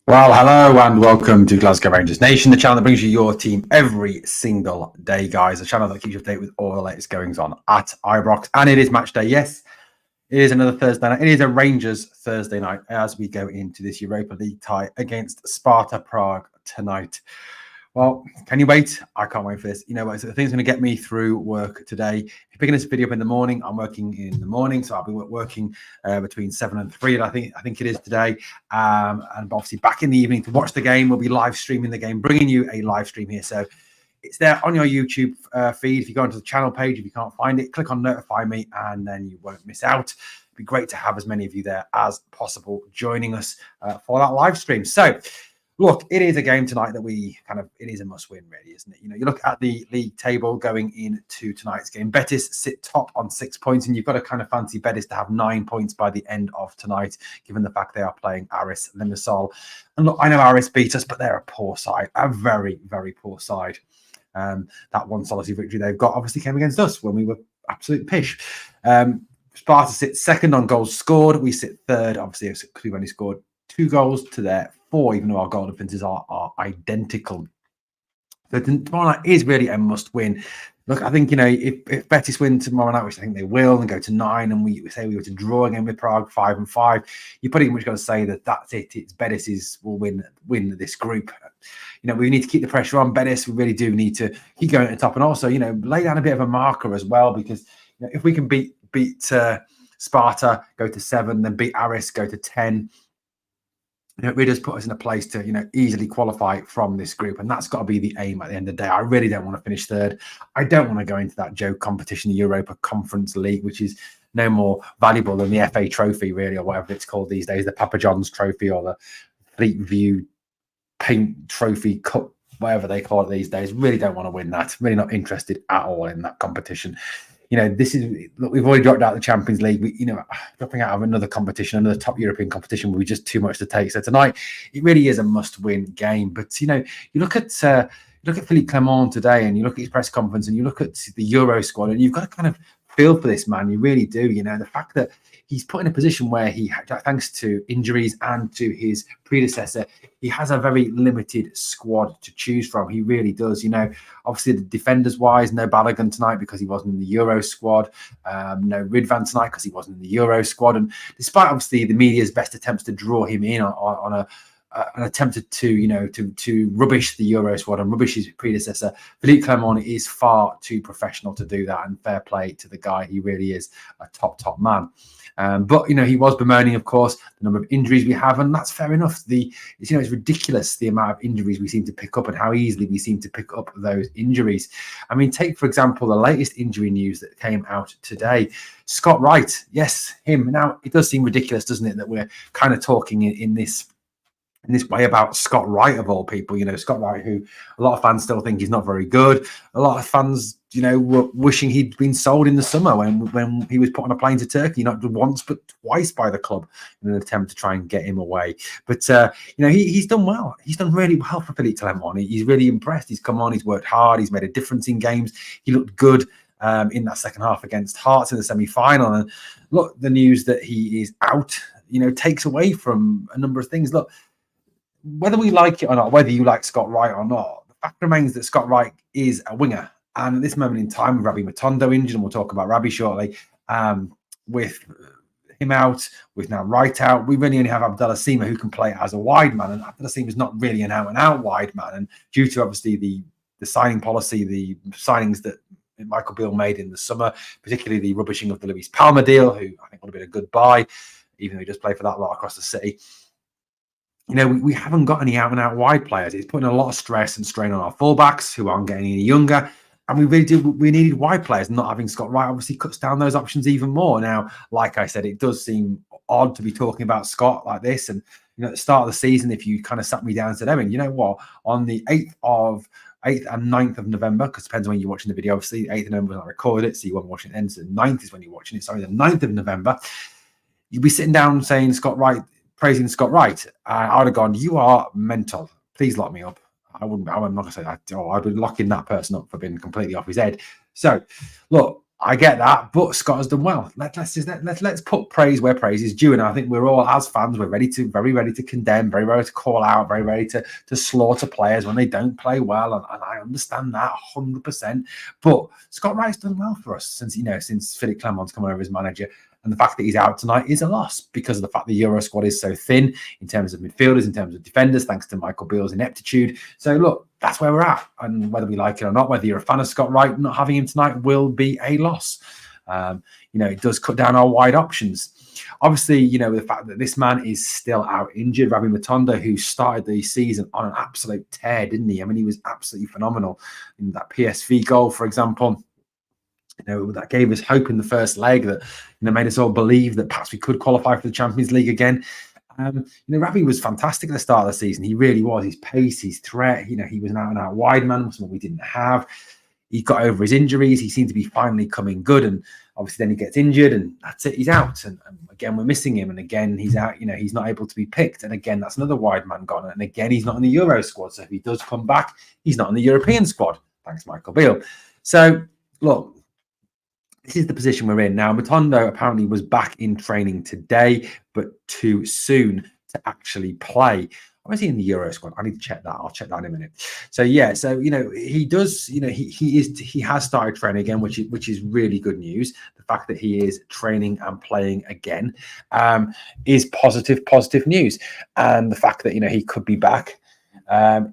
Well, hello and welcome to Glasgow Rangers Nation, the channel that brings you your team every single day, guys. The channel that keeps you updated with all the latest goings on at Ibrox. And it is match day. Yes, it is another Thursday night. It is a Rangers Thursday night as we go into this Europa League tie against Sparta Prague tonight. Well, can you wait? I can't wait for this. You know what? So the thing's going to get me through work today. If you're picking this video up in the morning, I'm working in the morning, so I'll be working between 7 and 3. And I think it is today. And obviously back in the evening to watch the game. We'll be live streaming the game, bringing you a live stream here. So it's there on your YouTube feed. If you go onto the channel page, if you can't find it, click on notify me, and then you won't miss out. It'd be great to have as many of you there as possible joining us for that live stream. So. Look, it is a game tonight that it is a must-win, really, isn't it? You know, you look at the league table going into tonight's game. Betis sit top on 6 points, and you've got to kind of fancy Betis to have 9 points by the end of tonight, given the fact they are playing Aris Limassol. And look, I know Aris beat us, but they're a poor side, a very, very poor side. That one solitary victory they've got obviously came against us when we were absolute pish. Sparta sits second on goals scored. We sit third, obviously, because we've only scored 2 goals to their 4, even though our goal differences are identical. So tomorrow night is really a must-win. Look, I think, you know, if Betis win tomorrow night, which I think they will, and go to 9, and we say we were to draw again with Prague 5-5, you're pretty much got to say that that's it. It's Betis will win this group. You know, we need to keep the pressure on Betis. We really do need to keep going at the top, and also, you know, lay down a bit of a marker as well, because you know, if we can beat Sparta, go to 7, then beat Aris, go to 10. You know, it really does put us in a place to, you know, easily qualify from this group. And that's got to be the aim at the end of the day. I really don't want to finish third. I don't want to go into that joke competition, the Europa Conference League, which is no more valuable than the FA Trophy, really, or whatever it's called these days, the Papa John's Trophy or the Fleet View Paint Trophy Cup, whatever they call it these days. Really don't want to win that. Really not interested at all in that competition. You know, look, we've already dropped out of the Champions League. Dropping out of another competition, another top European competition, will be just too much to take. So tonight, it really is a must-win game. But you know, you look at Philippe Clement today, and you look at his press conference, and you look at the Euro squad, and you've got to kind of feel for this man. You really do. You know, the fact that he's put in a position where he, thanks to injuries and to his predecessor, he has a very limited squad to choose from. He really does. You know, obviously the defenders-wise, no Balogun tonight because he wasn't in the Euro squad. No Ridvan tonight because he wasn't in the Euro squad. And despite obviously the media's best attempts to draw him in on an attempt to rubbish the Euro squad and rubbish his predecessor, Philippe Clement is far too professional to do that, and fair play to the guy. He really is a top man. But you know, he was bemoaning, of course, the number of injuries we have, and that's fair enough. It's ridiculous the amount of injuries we seem to pick up and how easily we seem to pick up those injuries. I mean, take for example the latest injury news that came out today. Scott Wright, yes, him. Now it does seem ridiculous, doesn't it, that we're kind of talking in this way about Scott Wright of all people. You know, Scott Wright, who a lot of fans still think he's not very good. A lot of fans, you know, were wishing he'd been sold in the summer when he was put on a plane to Turkey, not once but twice by the club in an attempt to try and get him away. But you know, he's done well. He's done really well for Philippe Clement. He's really impressed. He's come on. He's worked hard. He's made a difference in games. He looked good in that second half against Hearts in the semi-final. And look, the news that he is out, you know, takes away from a number of things. Look, whether we like it or not, whether you like Scott Wright or not, the fact remains that Scott Wright is a winger. And at this moment in time, with Rabbi Matondo injured, and we'll talk about Rabbi shortly, with him out, with now Wright out, we really only have Abdallah Sima who can play as a wide man. And Abdallah Sima is not really an out-and-out wide man. And due to obviously the signing policy, the signings that Michael Beale made in the summer, particularly the rubbishing of the Luis Palma deal, who I think would have been a good buy, even though he does play for that lot across the city. You know, we haven't got any out-and-out wide players. It's putting a lot of stress and strain on our fullbacks, who aren't getting any younger. And we needed wide players. Not having Scott Wright obviously cuts down those options even more. Now, like I said, it does seem odd to be talking about Scott like this. And, you know, at the start of the season, if you kind of sat me down and said, Owen, you know what, on the 8th and 9th of November, because it depends on when you're watching the video, obviously, 8th of November when I recorded it, so you won't watch it then, so the 9th is when you're watching it, sorry, the 9th of November, you'd be sitting down saying Scott Wright, praising Scott Wright. I would have gone, you are mental. Please lock me up. I'm not going to say that. Oh, I'd be locking that person up for being completely off his head. So, look, I get that, but Scott has done well. Let's put praise where praise is due, and I think we're all, as fans, we're very ready to condemn, very ready to call out, very ready to slaughter players when they don't play well, and I understand that 100%. But Scott Wright's done well for us since Philippe Clement's come over as manager. And the fact that he's out tonight is a loss because of the fact the Euro squad is so thin in terms of midfielders, in terms of defenders, thanks to Michael Beale's ineptitude. So, look, that's where we're at. And whether we like it or not, whether you're a fan of Scott Wright, not having him tonight will be a loss. It does cut down our wide options. Obviously, the fact that this man is still out injured, Rabbi Matondo, who started the season on an absolute tear, didn't he? I mean, he was absolutely phenomenal in that PSV goal, for example. That gave us hope in the first leg, that made us all believe that perhaps we could qualify for the Champions League again. Rabbi was fantastic at the start of the season. He really was. His pace, his threat. He was an out-and-out wide man, something we didn't have. He got over his injuries. He seemed to be finally coming good, and obviously then he gets injured, and that's it. He's out, and again we're missing him, and again he's out. He's not able to be picked, and again that's another wide man gone, and again he's not in the Euro squad. So if he does come back, he's not in the European squad. Thanks, Michael Beale. So look. This is the position we're in now. Matondo apparently was back in training today, but too soon to actually play. Or is he in the Euro squad? I need to check that. I'll check that in a minute. So yeah, he does. He has started training again, which is really good news. The fact that he is training and playing again is positive news, and the fact that he could be back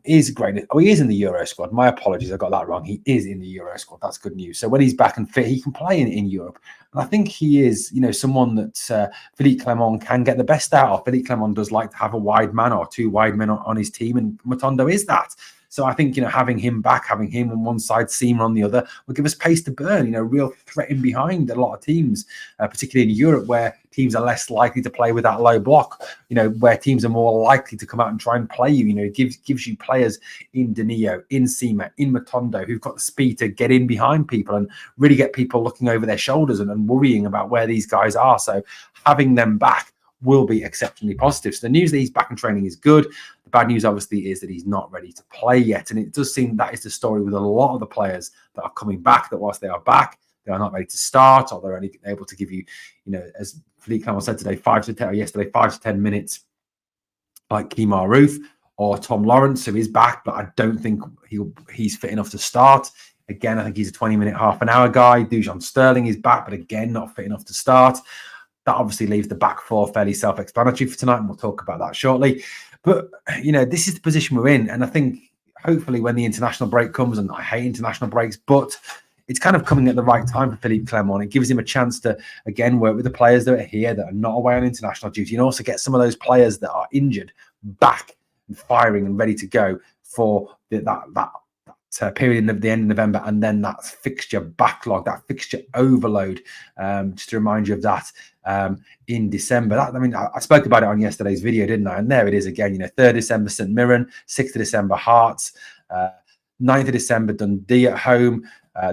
is great. Oh, he is in the Euro squad. My apologies, I got that wrong. He is in the Euro squad. That's good news. So when he's back and fit, he can play in Europe. And I think he is, someone that Philippe Clement can get the best out of. Philippe Clement does like to have a wide man or two wide men on his team, and Matondo is that. So I think, having him back, having him on one side, Seamer on the other, will give us pace to burn, real threat in behind a lot of teams, particularly in Europe, where teams are less likely to play with that low block, where teams are more likely to come out and try and play you. It gives you players in Danilo, in Seamer, in Matondo, who've got the speed to get in behind people and really get people looking over their shoulders and worrying about where these guys are. So having them back will be exceptionally positive. So the news that he's back in training is good. The bad news, obviously, is that he's not ready to play yet. And it does seem that is the story with a lot of the players that are coming back, that whilst they are back, they are not ready to start, or they're only able to give you, as Philippe Clement said today, 5 to 10 minutes, like Kemar Roof or Tom Lawrence, who is back, but I don't think he's fit enough to start. Again, I think he's a 20-minute, half an hour guy. Dujon Sterling is back, but again, not fit enough to start. That obviously leaves the back four fairly self-explanatory for tonight, and we'll talk about that shortly. But, this is the position we're in. And I think hopefully when the international break comes, and I hate international breaks, but it's kind of coming at the right time for Philippe Clement. It gives him a chance to, again, work with the players that are here, that are not away on international duty, and also get some of those players that are injured back and firing and ready to go for that period of the end of November, and then that fixture backlog, that fixture overload. Just to remind you of that in December. I spoke about it on yesterday's video, didn't I? And there it is again. 3rd December St Mirren, 6th of December Hearts, 9th of December Dundee at home.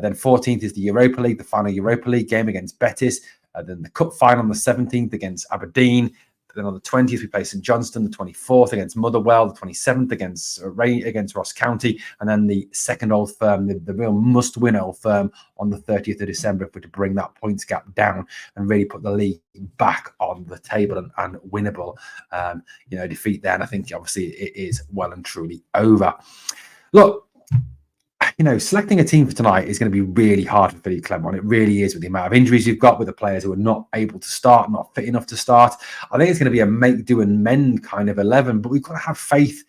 Then 14th is the Europa League, the final Europa League game against Betis. Then the cup final on the 17th against Aberdeen. Then on the 20th, we play St Johnstone, the 24th against Motherwell, the 27th against Ross County, and then the second Old Firm, the real must-win Old Firm on the 30th of December, if we're to bring that points gap down and really put the league back on the table and winnable. Defeat there, and I think obviously it is well and truly over. Look, selecting a team for tonight is going to be really hard for Philippe Clement. It really is, with the amount of injuries you've got, with the players who are not able to start, not fit enough to start. I think it's going to be a make, do and mend kind of 11, but we've got to have faith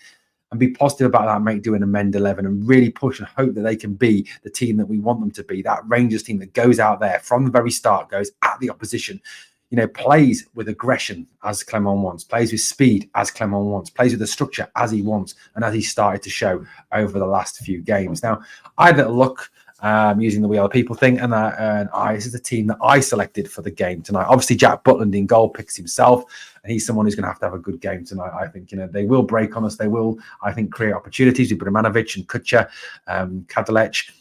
and be positive about that make, do and mend 11, and really push and hope that they can be the team that we want them to be, that Rangers team that goes out there from the very start, goes at the opposition, plays with aggression as Clement wants, plays with speed as Clement wants, plays with the structure as he wants, and as he started to show over the last few games. Now, I had a look using the We Are the People thing, and this is the team that I selected for the game tonight. Obviously, Jack Butland in goal picks himself, and he's someone who's going to have a good game tonight. I think they will break on us. They will, I think, create opportunities with Brimanovic and Kutcher, Kadalec.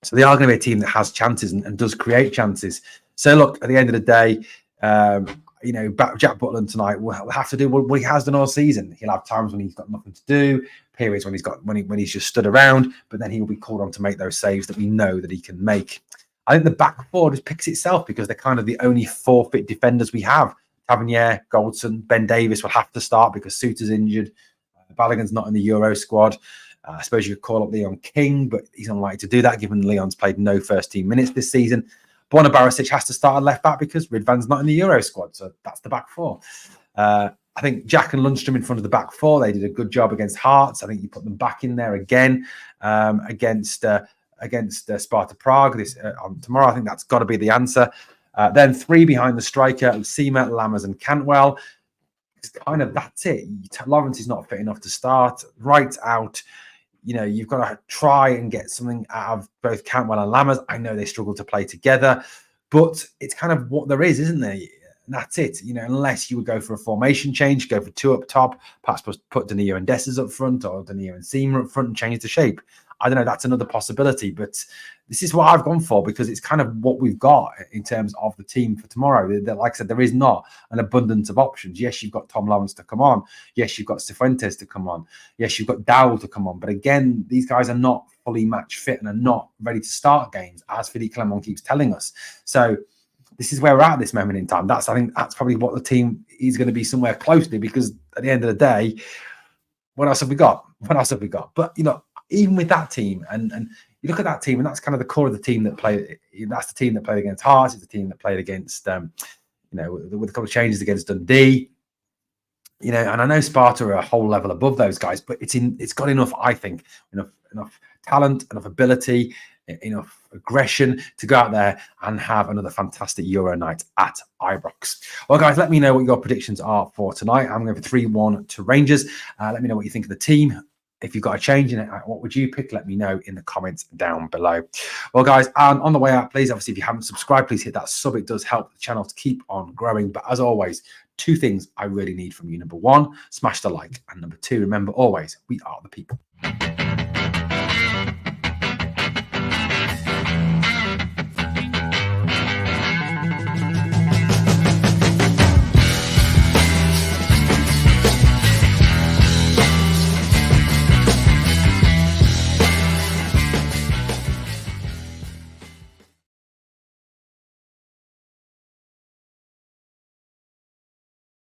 So they are going to be a team that has chances and does create chances. So look, at the end of the day, Jack Butland tonight will have to do what he has done all season. He'll have times when he's got nothing to do, periods when he's just stood around, but then he will be called on to make those saves that we know that he can make. I think the back four just picks itself because they're kind of the only forfeit defenders we have. Tavernier, Goldson, Ben Davis will have to start because Suter's injured. Balogun's not in the Euro squad. I suppose you could call up Leon King, but he's unlikely to do that given Leon's played no first team minutes this season. Borna Barisic has to start at left back because Ridvan's not in the Euro squad. So that's the back four. I think Jack and Lundstrom in front of the back four. They did a good job against Hearts. I think you put them back in there again against Sparta Prague on tomorrow. I think that's got to be the answer. Then three behind the striker, Seema, Lammers and Cantwell. It's kind of that's it. Lawrence is not fit enough to start. Right out, you've got to try and get something out of both Cantwell and Lammers. I know they struggle to play together, but it's kind of what there is, isn't there? And that's it. Unless you would go for a formation change, go for two up top, perhaps put Danilo and Dessers up front or Danilo and Seema up front and change the shape. I don't know. That's another possibility, but this is what I've gone for because it's kind of what we've got in terms of the team for tomorrow. Like I said, there is not an abundance of options. Yes, you've got Tom Lawrence to come on. Yes, you've got Cifuentes to come on. Yes, you've got Dowell to come on. But again, these guys are not fully match fit and are not ready to start games, as Philippe Clement keeps telling us. So this is where we're at this moment in time. I think that's probably what the team is going to be somewhere closely because at the end of the day, what else have we got? But, even with that team, and you look at that team, and that's kind of the core of the team that played. That's the team that played against Hearts. It's the team that played against, with a couple of changes against Dundee. And I know Sparta are a whole level above those guys, but it's got enough, I think, enough talent, enough ability, enough aggression to go out there and have another fantastic Euro night at Ibrox. Well, guys, let me know what your predictions are for tonight. I'm going for 3-1 to Rangers. Let me know what you think of the team. If you've got a change in it, what would you pick? Let me know in the comments down below. Well, guys, on the way out, please, obviously, if you haven't subscribed, please hit that sub. It does help the channel to keep on growing. But as always, two things I really need from you. Number one, smash the like. And number two, remember always, we are the people.